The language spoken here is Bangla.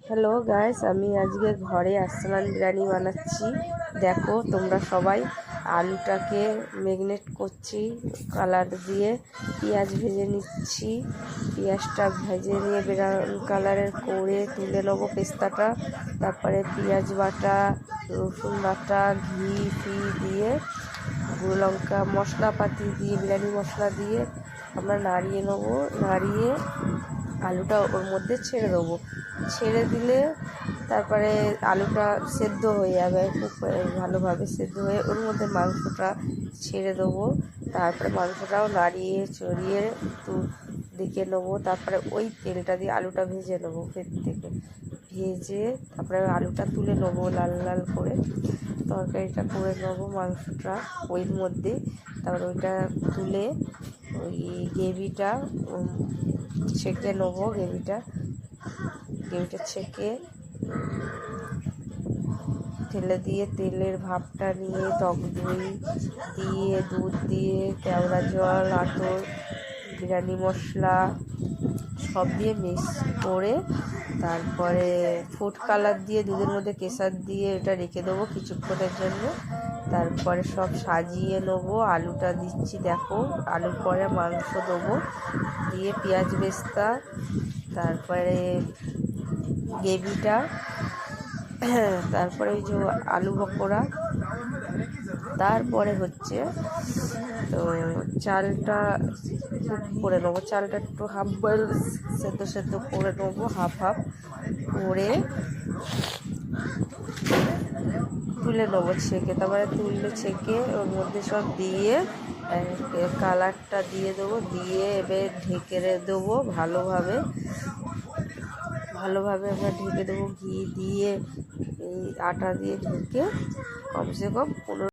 হ্যালো গাইস, আমি আজকে ঘরে আর্সেনাল বিরিয়ানি বানাচ্ছি। দেখো তোমরা সবাই। আলুটাকে ম্যারিনেট করছি কালার দিয়ে, পেঁয়াজ ভেজে নিচ্ছি। পেঁয়াজটা ভেজে নিয়ে ব্রাউন কালারের করে তুলে নেবো পেস্তাটা। তারপরে পেঁয়াজ বাটা, রসুন বাটা, ঘি দিয়ে, গুঁড়ো লঙ্কা মশলাপাতি দিয়ে, বিরিয়ানি মশলা দিয়ে আমরা নাড়িয়ে নেবো। নাড়িয়ে আলুটা ওর মধ্যে ছেড়ে দেবো। ছেড়ে দিলে তারপরে আলুটা সেদ্ধ হয়ে যাবে, খুব ভালোভাবে সেদ্ধ হয়ে ওর মধ্যে মাংসটা ছেড়ে দেবো। তারপরে মাংসটাও নাড়িয়ে চড়িয়ে একটু দিকে নেবো। তারপরে ওই তেলটা দিয়ে আলুটা ভেজে নেবো। ফের থেকে ভেজে তারপরে আলুটা তুলে নেবো, লাল লাল করে তরকারিটা করে নেবো মাংসটা ওই মধ্যে। তারপরে ওইটা তুলে ওই গ্রেভিটা ছেঁকে নেবো। গ্রেভিটা ছেঁকে ঢেলে দিয়ে তেলের ভাপটা নিয়ে টক দই দিয়ে, দুধ দিয়ে, কেওড়া জল, আতর, বিরিয়ানি মশলা সব দিয়ে মিক্স করে তারপরে ফুড কালার দিয়ে দুধের মধ্যে কেশর দিয়ে এটা রেখে দেবো কিছুক্ষণের জন্য। তারপরে সব সাজিয়ে নেবো। আলুটা দিচ্ছি, দেখো আলুর পরে মাংস দেবো, দিয়ে পেঁয়াজ বেস্তা, তারপরে গ্রেভিটা, তারপরে ওই যে আলু পকোড়া। তারপরে হচ্ছে তো চালটা করে নেবো। চালটা একটু হাফ বয়েল সেদ্ধ করে নেবো, হাফ করে তুলে নেবো ছেঁকে। তারপরে ছেঁকে ওর মধ্যে সব দিয়ে কালারটা দিয়ে দেবো, দিয়ে এবার ঢেকে দেবো ভালোভাবে আমরা ঢেকে দেবো। ঘি দিয়ে, এই আটা দিয়ে ঢেকে কমসে কম 15